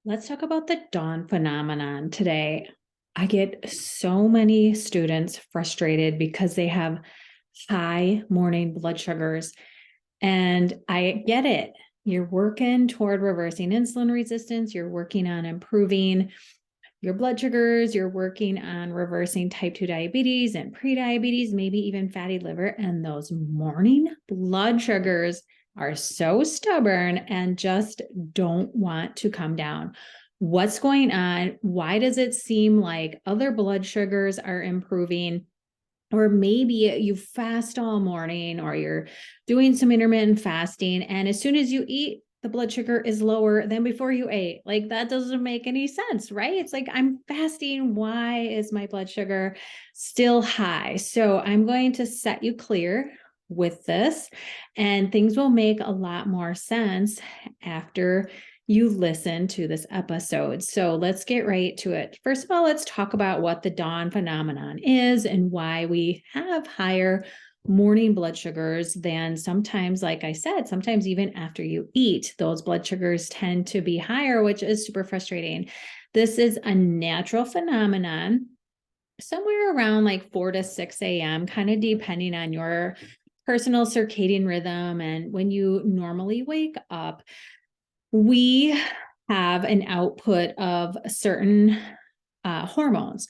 Let's talk about the dawn phenomenon today. I get so many students frustrated because they have high morning blood sugars, and I get it. You're working toward reversing insulin resistance, you're working on improving your blood sugars, you're working on reversing type 2 diabetes and prediabetes, maybe even fatty liver. And those morning blood sugars are so stubborn and just don't want to come down. What's going on? Why does it seem like other blood sugars are improving? Or maybe you fast all morning, or you're doing some intermittent fasting, and as soon as you eat, the blood sugar is lower than before you ate. Like, that doesn't make any sense, right? It's like, I'm fasting. Why is my blood sugar still high? So I'm going to set you clear with this, and things will make a lot more sense after you listen to this episode. So let's get right to it. First of all, let's talk about what the dawn phenomenon is and why we have higher morning blood sugars than sometimes, like I said, sometimes even after you eat, those blood sugars tend to be higher, which is super frustrating. This is a natural phenomenon somewhere around like 4 to 6 a.m., kind of depending on your personal circadian rhythm and when you normally wake up. We have an output of certain hormones,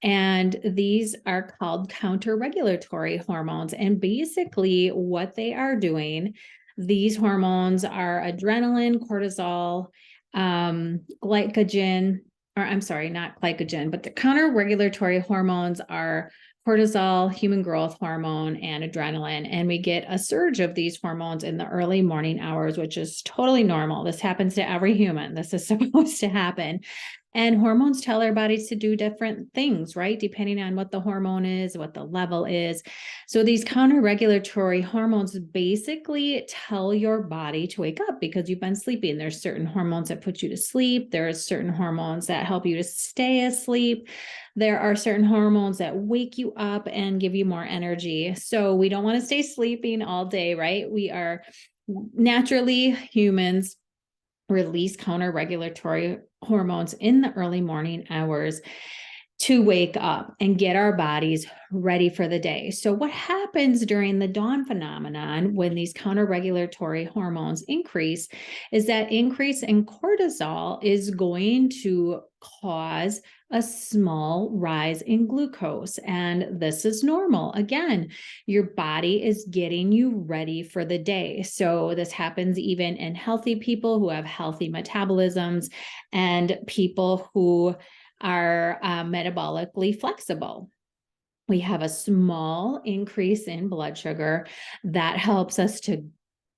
and these are called counter-regulatory hormones. And basically what they are doing, these hormones are adrenaline, cortisol, glycogen, or I'm sorry, not glycogen, but the counter-regulatory hormones are cortisol, human growth hormone, and adrenaline. And we get a surge of these hormones in the early morning hours, which is totally normal. This happens to every human. This is supposed to happen. And hormones tell our bodies to do different things, right? Depending on what the hormone is, what the level is. So these counter-regulatory hormones basically tell your body to wake up because you've been sleeping. There's certain hormones that put you to sleep. There's certain hormones that help you to stay asleep. There are certain hormones that wake you up and give you more energy. So we don't want to stay sleeping all day, right? We are naturally, humans release counter-regulatory hormones in the early morning hours to wake up and get our bodies ready for the day. So what happens during the dawn phenomenon when these counter-regulatory hormones increase is that increase in cortisol is going to cause a small rise in glucose. And this is normal. Again, your body is getting you ready for the day. So this happens even in healthy people who have healthy metabolisms and people who are metabolically flexible. We have a small increase in blood sugar that helps us to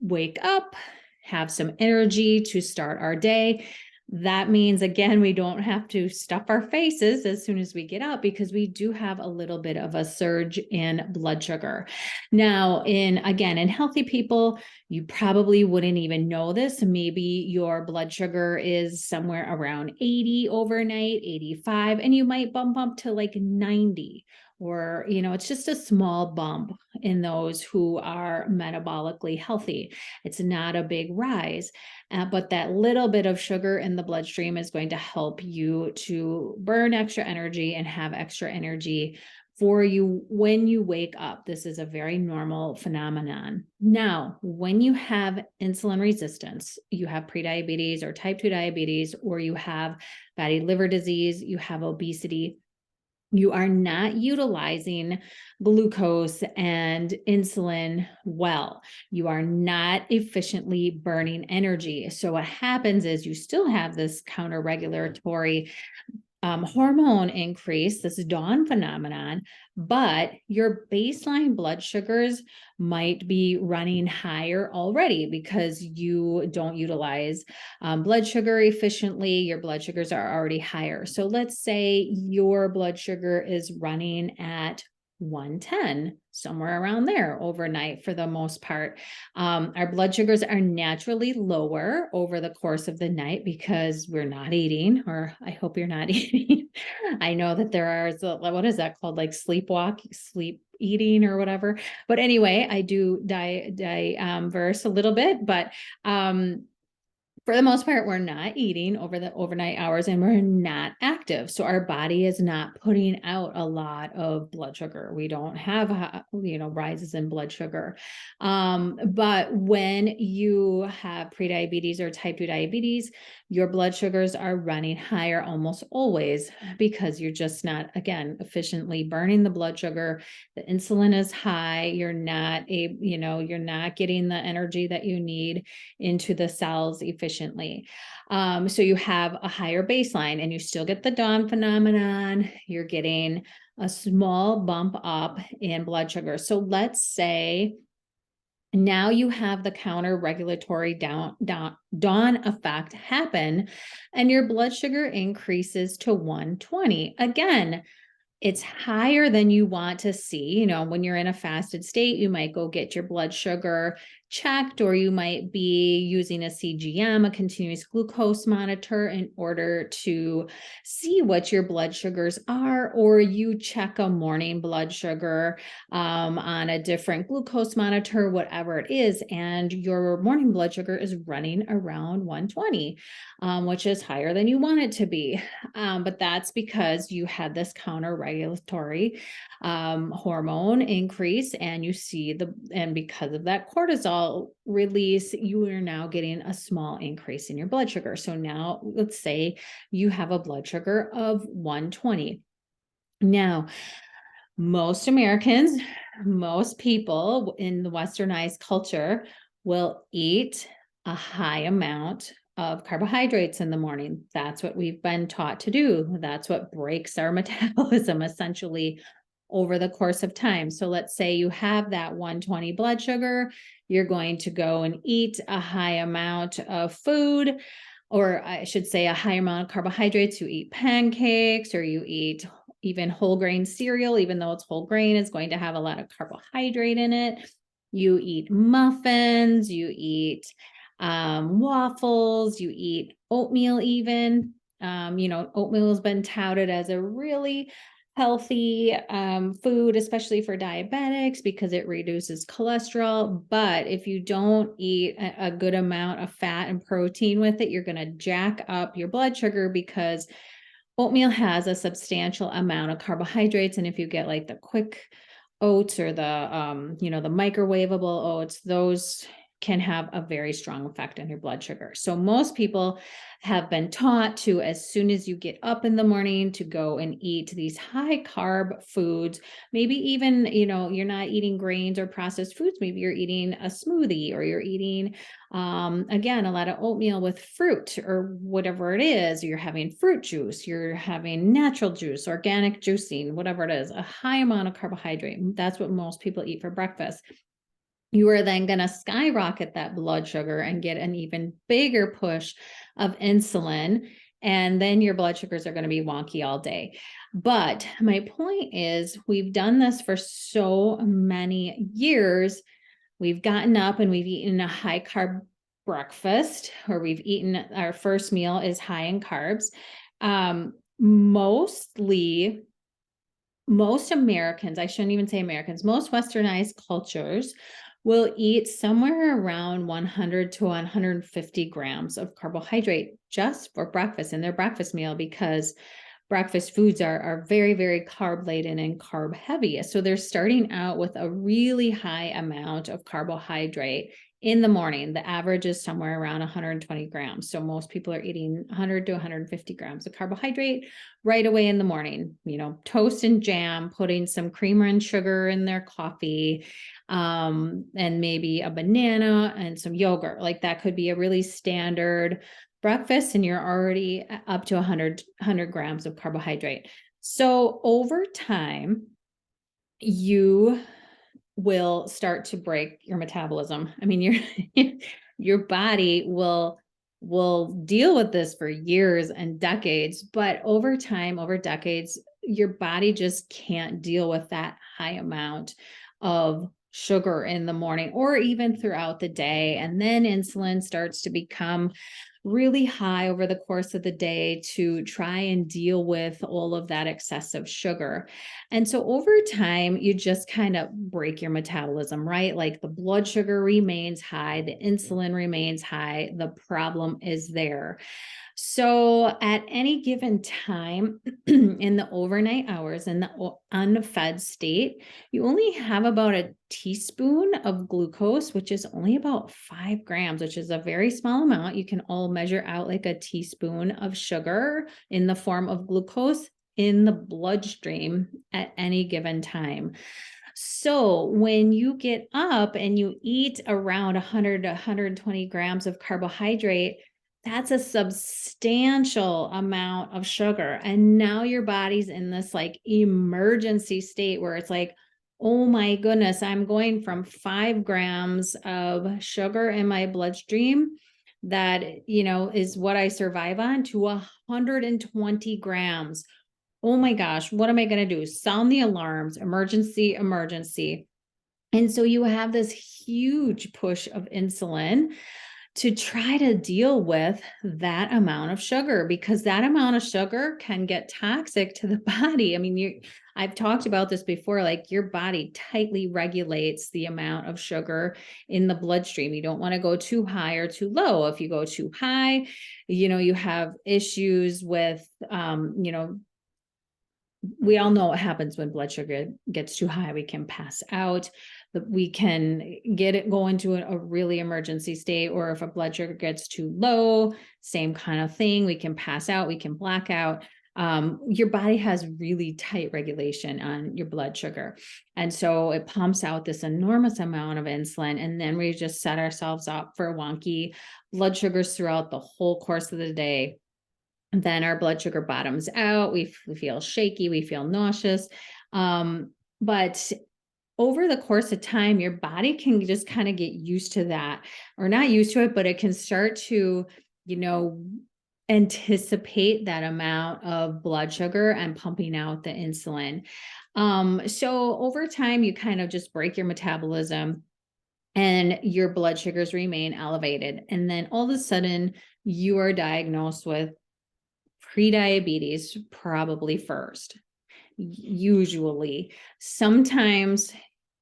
wake up, have some energy to start our day. That means, again, we don't have to stuff our faces as soon as we get up because we do have a little bit of a surge in blood sugar. Now, in healthy people, you probably wouldn't even know this. Maybe your blood sugar is somewhere around 80 overnight, 85, and you might bump up to like 90. Or, it's just a small bump in those who are metabolically healthy. It's not a big rise, but that little bit of sugar in the bloodstream is going to help you to burn extra energy and have extra energy for you when you wake up. This is a very normal phenomenon. Now, when you have insulin resistance, you have prediabetes or type 2 diabetes, or you have fatty liver disease, you have obesity, you are not utilizing glucose and insulin well. You are not efficiently burning energy. So what happens is you still have this counter-regulatory hormone increase, this dawn phenomenon, but your baseline blood sugars might be running higher already because you don't utilize blood sugar efficiently. Your blood sugars are already higher. So let's say your blood sugar is running at 110, somewhere around there overnight for the most part. Our blood sugars are naturally lower over the course of the night because we're not eating, or I hope you're not eating. I know that there are, what is that called? Like sleep eating or whatever. But anyway, I do diverse a little bit, but for the most part, we're not eating over the overnight hours and we're not active. So our body is not putting out a lot of blood sugar. We don't have, rises in blood sugar. But when you have prediabetes or type 2 diabetes, your blood sugars are running higher almost always because you're just not, again, efficiently burning the blood sugar. The insulin is high. You're not you're not getting the energy that you need into the cells efficiently. So you have a higher baseline and you still get the dawn phenomenon. You're getting a small bump up in blood sugar. So let's say now you have the counter regulatory dawn effect happen and your blood sugar increases to 120. Again, it's higher than you want to see. When you're in a fasted state, you might go get your blood sugar checked, or you might be using a CGM, a continuous glucose monitor, in order to see what your blood sugars are, or you check a morning blood sugar on a different glucose monitor, whatever it is, and your morning blood sugar is running around 120, which is higher than you want it to be. But that's because you had this counter regulatory hormone increase, and and because of that cortisol release, you are now getting a small increase in your blood sugar. So now let's say you have a blood sugar of 120. Now, most Americans, most people in the westernized culture will eat a high amount of carbohydrates in the morning. That's what we've been taught to do. That's what breaks our metabolism essentially over the course of time. So let's say you have that 120 blood sugar, you're going to go and eat a high amount of food, or I should say a high amount of carbohydrates. You eat pancakes, or you eat even whole grain cereal, even though it's whole grain, is going to have a lot of carbohydrate in it. You eat muffins, you eat waffles, you eat oatmeal even. Oatmeal has been touted as a really healthy food, especially for diabetics, because it reduces cholesterol. But if you don't eat a good amount of fat and protein with it, you're going to jack up your blood sugar, because oatmeal has a substantial amount of carbohydrates. And if you get like the quick oats or the microwavable oats, those can have a very strong effect on your blood sugar. So most people have been taught to, as soon as you get up in the morning, to go and eat these high carb foods. Maybe even, you're not eating grains or processed foods. Maybe you're eating a smoothie, or you're eating, again, a lot of oatmeal with fruit or whatever it is. You're having fruit juice, you're having natural juice, organic juicing, whatever it is, a high amount of carbohydrate. That's what most people eat for breakfast. You are then going to skyrocket that blood sugar and get an even bigger push of insulin. And then your blood sugars are going to be wonky all day. But my point is, we've done this for so many years. We've gotten up and we've eaten a high carb breakfast, or we've eaten our first meal is high in carbs. Most Americans, I shouldn't even say Americans, most westernized cultures will eat somewhere around 100 to 150 grams of carbohydrate just for breakfast in their breakfast meal, because breakfast foods are very, very carb laden and carb heavy. So they're starting out with a really high amount of carbohydrate in the morning. The average is somewhere around 120 grams. So most people are eating 100 to 150 grams of carbohydrate right away in the morning. Toast and jam, putting some creamer and sugar in their coffee, and maybe a banana and some yogurt. Like that could be a really standard breakfast, and you're already up to 100 grams of carbohydrate. So over time, you will start to break your metabolism. I mean, your body will deal with this for years and decades, but over time, over decades, your body just can't deal with that high amount of sugar in the morning or even throughout the day. And then insulin starts to become really high over the course of the day to try and deal with all of that excessive sugar. And so over time, you just kind of break your metabolism, right? Like the blood sugar remains high, the insulin remains high, the problem is there. So at any given time in the overnight hours in the unfed state, you only have about a teaspoon of glucose, which is only about 5 grams, which is a very small amount. You can all measure out like a teaspoon of sugar in the form of glucose in the bloodstream at any given time. So when you get up and you eat around 100 to 120 grams of carbohydrate, that's a substantial amount of sugar. And now your body's in this like emergency state where it's like, oh my goodness, I'm going from 5 grams of sugar in my bloodstream that, is what I survive on to 120 grams. Oh my gosh, what am I going to do? Sound the alarms, emergency, emergency. And so you have this huge push of insulin to try to deal with that amount of sugar, because that amount of sugar can get toxic to the body. I mean, I've talked about this before, like your body tightly regulates the amount of sugar in the bloodstream. You don't want to go too high or too low. If you go too high, you have issues with, we all know what happens when blood sugar gets too high. We can pass out, we can go into a really emergency state, or if a blood sugar gets too low, same kind of thing. We can pass out, we can black out. Your body has really tight regulation on your blood sugar. And so it pumps out this enormous amount of insulin. And then we just set ourselves up for wonky blood sugars throughout the whole course of the day. Then our blood sugar bottoms out. We feel shaky. We feel nauseous. But over the course of time, your body can just kind of get used to that, or not used to it, but it can start to, anticipate that amount of blood sugar and pumping out the insulin. So over time, you kind of just break your metabolism and your blood sugars remain elevated. And then all of a sudden, you are diagnosed with prediabetes, probably first. Usually, sometimes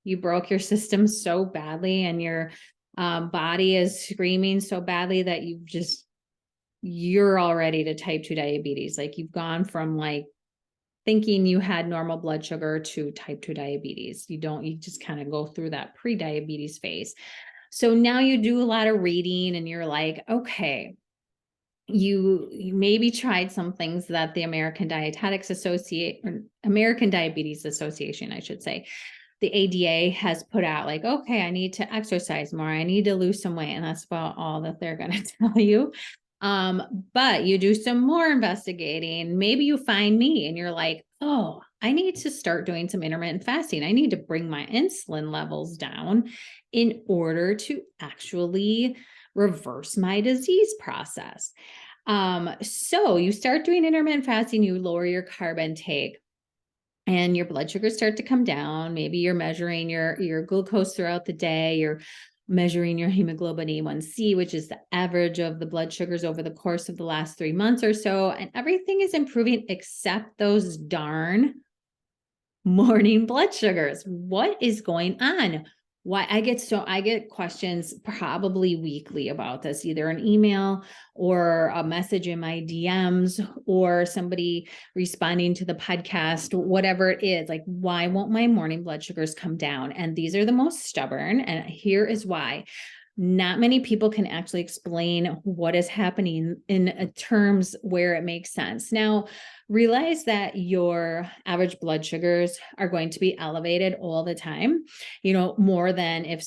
you broke your system so badly and your body is screaming so badly that you're already to type 2 diabetes. Like you've gone from like thinking you had normal blood sugar to type 2 diabetes. You just kind of go through that pre-diabetes phase. So now you do a lot of reading and you're like, okay, you maybe tried some things that the American Diabetes Association, I should say, the ADA has put out, like, okay, I need to exercise more. I need to lose some weight. And that's about all that they're going to tell you. But you do some more investigating. Maybe you find me and you're like, oh, I need to start doing some intermittent fasting. I need to bring my insulin levels down in order to actually reverse my disease process. So you start doing intermittent fasting, you lower your carb intake and your blood sugars start to come down. Maybe you're measuring your glucose throughout the day. You're measuring your hemoglobin A1C, which is the average of the blood sugars over the course of the last 3 months or so. And everything is improving except those darn morning blood sugars. What is going on? Why I get questions probably weekly about this, either an email or a message in my DMs or somebody responding to the podcast, whatever it is. Like, why won't my morning blood sugars come down? And these are the most stubborn. And here is why. Not many people can actually explain what is happening in terms where it makes sense. Now, realize that your average blood sugars are going to be elevated all the time, more than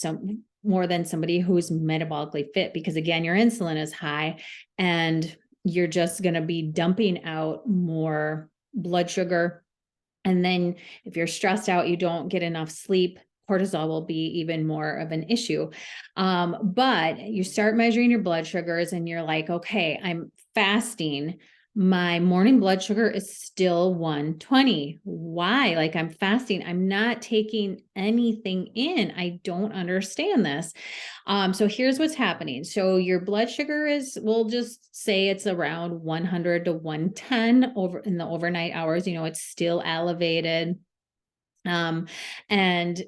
somebody who's metabolically fit, because again, your insulin is high and you're just going to be dumping out more blood sugar. And then if you're stressed out, you don't get enough sleep, cortisol will be even more of an issue. But you start measuring your blood sugars and you're like, okay, I'm fasting my morning blood sugar is still 120. Why? Like I'm fasting. I'm not taking anything in. I don't understand this. So here's what's happening. So your blood sugar is, we'll just say it's around 100 to 110 over in the overnight hours. It's still elevated. And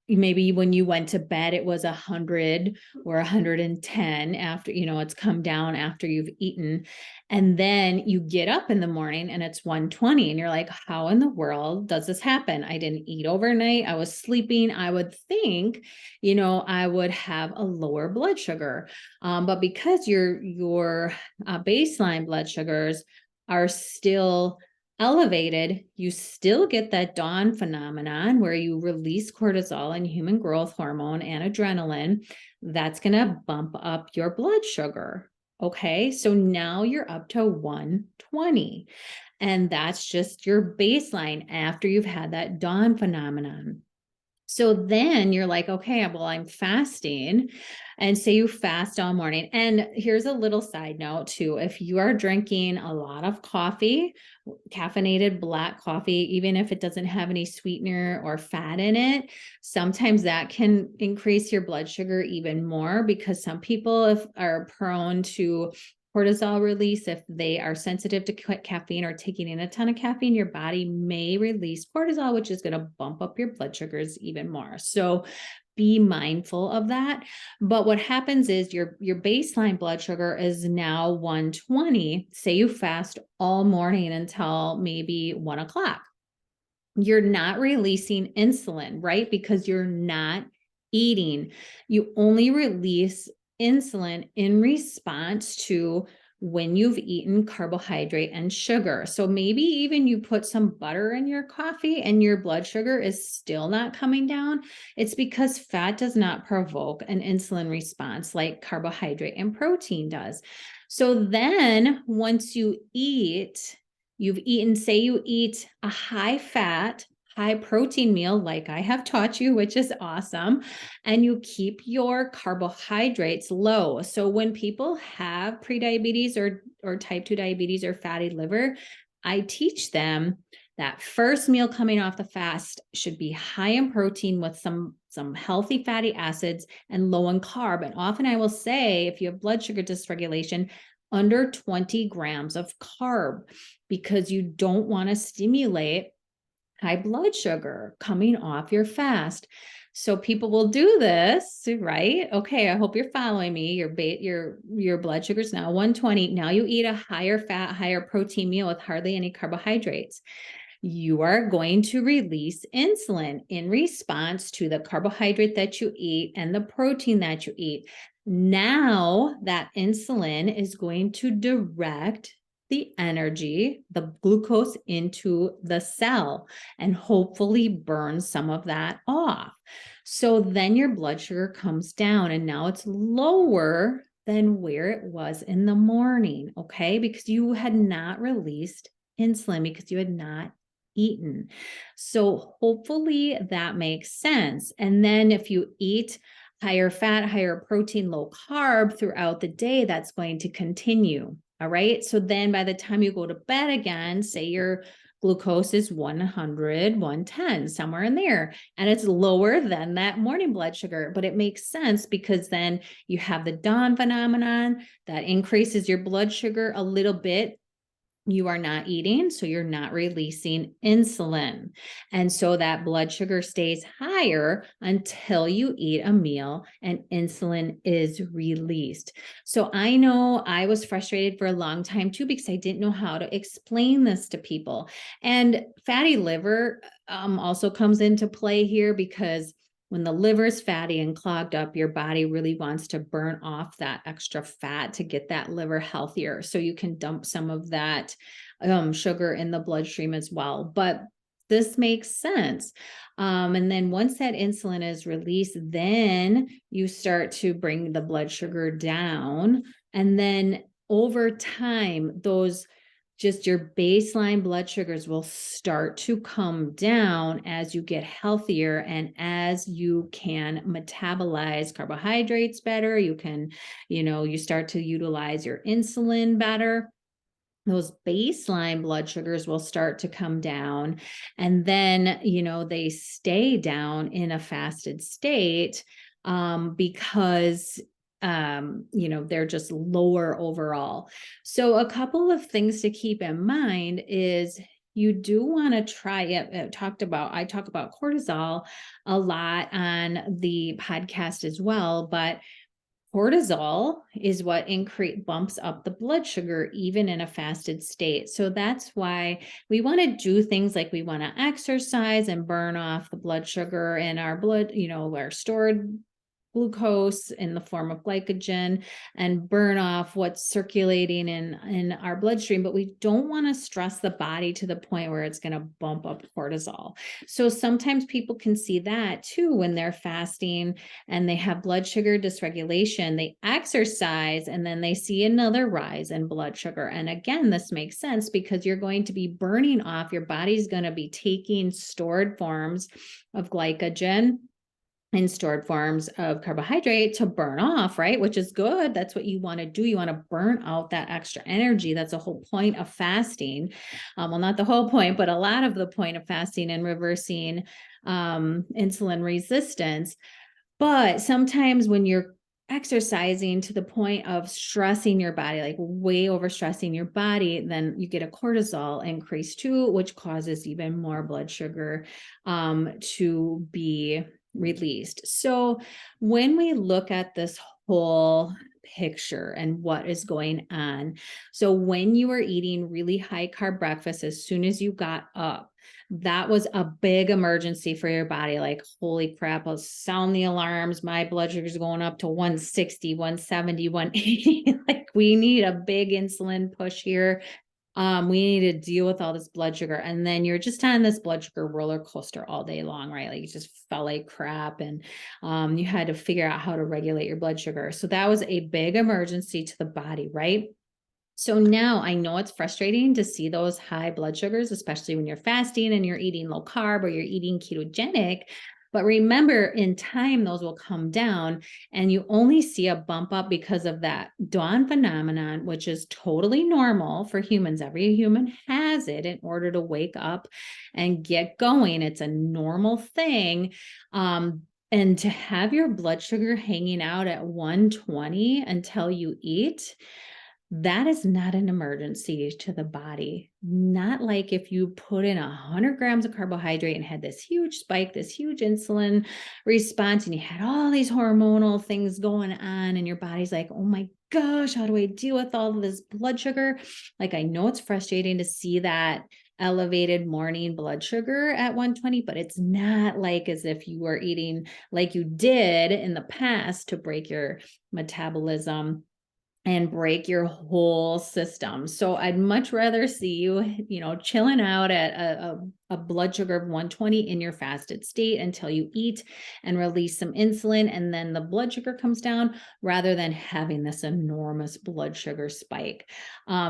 maybe when you went to bed, it was 100 or 110 after, it's come down after you've eaten. And then you get up in the morning and it's 120 and you're like, how in the world does this happen? I didn't eat overnight. I was sleeping. I would think, I would have a lower blood sugar. But because your baseline blood sugars are still elevated, you still get that dawn phenomenon where you release cortisol and human growth hormone and adrenaline. That's going to bump up your blood sugar. Okay. So now you're up to 120. And that's just your baseline after you've had that dawn phenomenon. So then you're like, okay, well, I'm fasting. And say you fast all morning. And here's a little side note too. If you are drinking a lot of coffee, caffeinated black coffee, even if it doesn't have any sweetener or fat in it, sometimes that can increase your blood sugar even more because some people are prone to cortisol release. If they are sensitive to caffeine or taking in a ton of caffeine, your body may release cortisol, which is going to bump up your blood sugars even more. So be mindful of that. But what happens is your baseline blood sugar is now 120. Say you fast all morning until maybe 1 o'clock. You're not releasing insulin, right? Because you're not eating. You only release insulin in response to when you've eaten carbohydrate and sugar. So maybe even you put some butter in your coffee and your blood sugar is still not coming down. It's because fat does not provoke an insulin response like carbohydrate and protein does. So then once you eat, you've eaten, say you eat a high fat, high protein meal, like I have taught you, which is awesome. And you keep your carbohydrates low. So when people have prediabetes or type 2 diabetes or fatty liver, I teach them that first meal coming off the fast should be high in protein with some healthy fatty acids and low in carb. And often I will say, if you have blood sugar dysregulation, under 20 grams of carb, because you don't want to stimulate high blood sugar coming off your fast. So people will do this, right? Okay, I hope you're following me. Your blood sugar is now 120. Now you eat a higher fat, higher protein meal with hardly any carbohydrates. You are going to release insulin in response to the carbohydrate that you eat and the protein that you eat. Now that insulin is going to direct the energy, the glucose into the cell and hopefully burn some of that off. So then your blood sugar comes down and now it's lower than where it was in the morning, okay? Because you had not released insulin because you had not eaten. So hopefully that makes sense. And then if you eat higher fat, higher protein, low carb throughout the day, that's going to continue. All right. So then by the time you go to bed again, say your glucose is 100, 110, somewhere in there, and it's lower than that morning blood sugar. But it makes sense because then you have the dawn phenomenon that increases your blood sugar a little bit. You are not eating, so you're not releasing insulin. And so that blood sugar stays higher until you eat a meal and insulin is released. So I know I was frustrated for a long time too, because I didn't know how to explain this to people. And fatty liver also comes into play here because when the liver is fatty and clogged up, your body really wants to burn off that extra fat to get that liver healthier. So you can dump some of that sugar in the bloodstream as well. But this makes sense. And then once that insulin is released, then you start to bring the blood sugar down. And then over time, just your baseline blood sugars will start to come down as you get healthier and as you can metabolize carbohydrates better. You can, you start to utilize your insulin better. those baseline blood sugars will start to come down. And then, they stay down in a fasted state because they're just lower overall. So a couple of things to keep in mind is you do want to try it. I talk about cortisol a lot on the podcast as well, but cortisol is what bumps up the blood sugar even in a fasted state. So that's why we want to do things like we want to exercise and burn off the blood sugar in our blood, our stored glucose in the form of glycogen, and burn off what's circulating in our bloodstream. But we don't want to stress the body to the point where it's going to bump up cortisol. So sometimes people can see that too when they're fasting and they have blood sugar dysregulation. They exercise and then they see another rise in blood sugar. And again, this makes sense because you're going to be burning off, your body's going to be taking stored forms of glycogen in stored forms of carbohydrate to burn off, right? Which is good. That's what you want to do. You want to burn out that extra energy. That's the whole point of fasting. Well, not the whole point, but a lot of the point of fasting and reversing insulin resistance. But sometimes when you're exercising to the point of stressing your body, like way over stressing your body, then you get a cortisol increase too, which causes even more blood sugar to be released. So when we look at this whole picture and what is going on, so when you were eating really high carb breakfast as soon as you got up, that was a big emergency for your body. Like, holy crap, I'll sound the alarms. My blood sugar is going up to 160, 170, 180. Like, we need a big insulin push here. We need to deal with all this blood sugar. And then you're just on this blood sugar roller coaster all day long, right? Like, you just felt like crap and you had to figure out how to regulate your blood sugar. So that was a big emergency to the body, right? So now I know it's frustrating to see those high blood sugars, especially when you're fasting and you're eating low carb or you're eating ketogenic. But remember, in time, those will come down and you only see a bump up because of that dawn phenomenon, which is totally normal for humans. Every human has it in order to wake up and get going. It's a normal thing. And to have your blood sugar hanging out at 120 until you eat, that is not an emergency to the body. Not like if you put in 100 grams of carbohydrate and had this huge spike, this huge insulin response, and you had all these hormonal things going on, and your body's like, oh my gosh, how do I deal with all of this blood sugar? Like, I know it's frustrating to see that elevated morning blood sugar at 120, but it's not like as if you were eating like you did in the past to break your metabolism and break your whole system. So I'd much rather see you, chilling out at a blood sugar of 120 in your fasted state until you eat and release some insulin, and then the blood sugar comes down, rather than having this enormous blood sugar spike.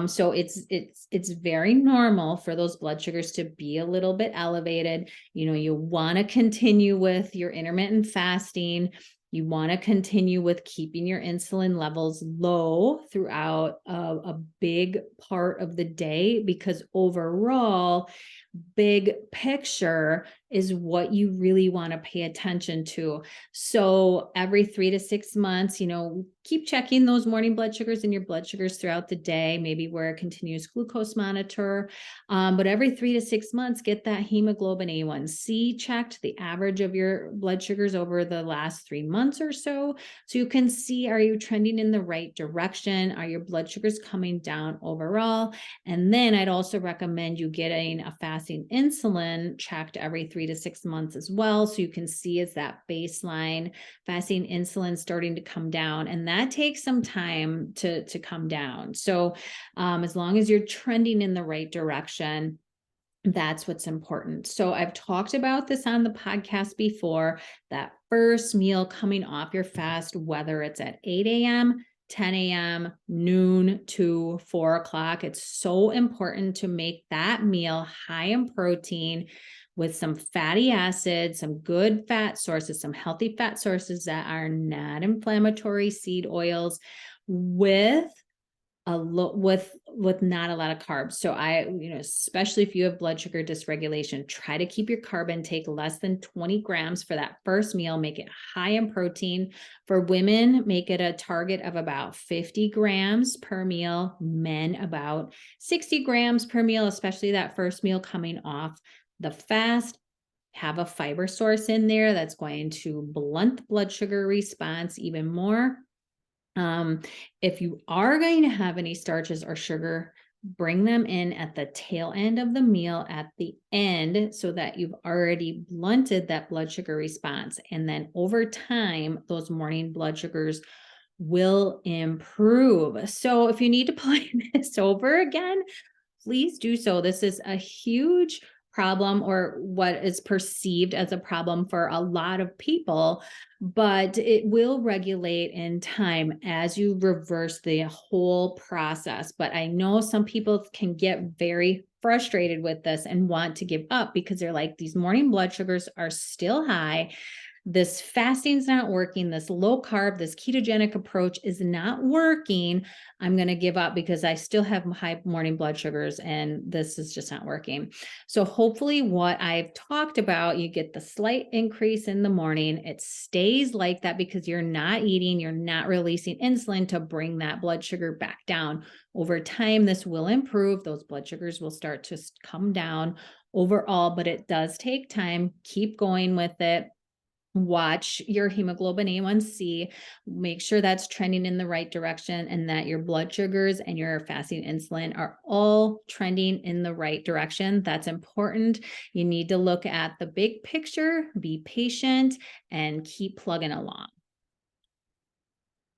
So it's very normal for those blood sugars to be a little bit elevated. You want to continue with your intermittent fasting. You want to continue with keeping your insulin levels low throughout a big part of the day, because overall, big picture is what you really want to pay attention to. So every 3 to 6 months, keep checking those morning blood sugars and your blood sugars throughout the day, maybe wear a continuous glucose monitor. But every 3 to 6 months, get that hemoglobin A1C checked, the average of your blood sugars over the last 3 months or so you can see, are you trending in the right direction? Are your blood sugars coming down overall? And then I'd also recommend you getting a fasting insulin checked every 3 to 6 months as well, so you can see, is that baseline fasting insulin starting to come down? And that takes some time to come down. So as long as you're trending in the right direction, that's what's important. So I've talked about this on the podcast before, that first meal coming off your fast, whether it's at 8 a.m., 10 a.m., noon to 4 o'clock. It's so important to make that meal high in protein with some fatty acids, some good fat sources, some healthy fat sources that are not inflammatory, seed oils, with with not a lot of carbs. So especially if you have blood sugar dysregulation, try to keep your carb intake less than 20 grams for that first meal. Make it high in protein. For women, make it a target of about 50 grams per meal. Men, about 60 grams per meal, especially that first meal coming off the fast. Have a fiber source in there that's going to blunt the blood sugar response even more. If you are going to have any starches or sugar, bring them in at the tail end of the meal at the end so that you've already blunted that blood sugar response. And then over time, those morning blood sugars will improve. So if you need to play this over again, please do so. This is a huge problem, or what is perceived as a problem for a lot of people, but it will regulate in time as you reverse the whole process. But I know some people can get very frustrated with this and want to give up because they're like, these morning blood sugars are still high. This fasting's not working. This low carb, this ketogenic approach is not working. I'm going to give up because I still have high morning blood sugars and this is just not working. So hopefully what I've talked about, you get the slight increase in the morning. It stays like that because you're not eating, you're not releasing insulin to bring that blood sugar back down. Over time, this will improve. Those blood sugars will start to come down overall, but it does take time. Keep going with it. Watch your hemoglobin A1C, make sure that's trending in the right direction and that your blood sugars and your fasting insulin are all trending in the right direction. That's important. You need to look at the big picture, be patient, and keep plugging along.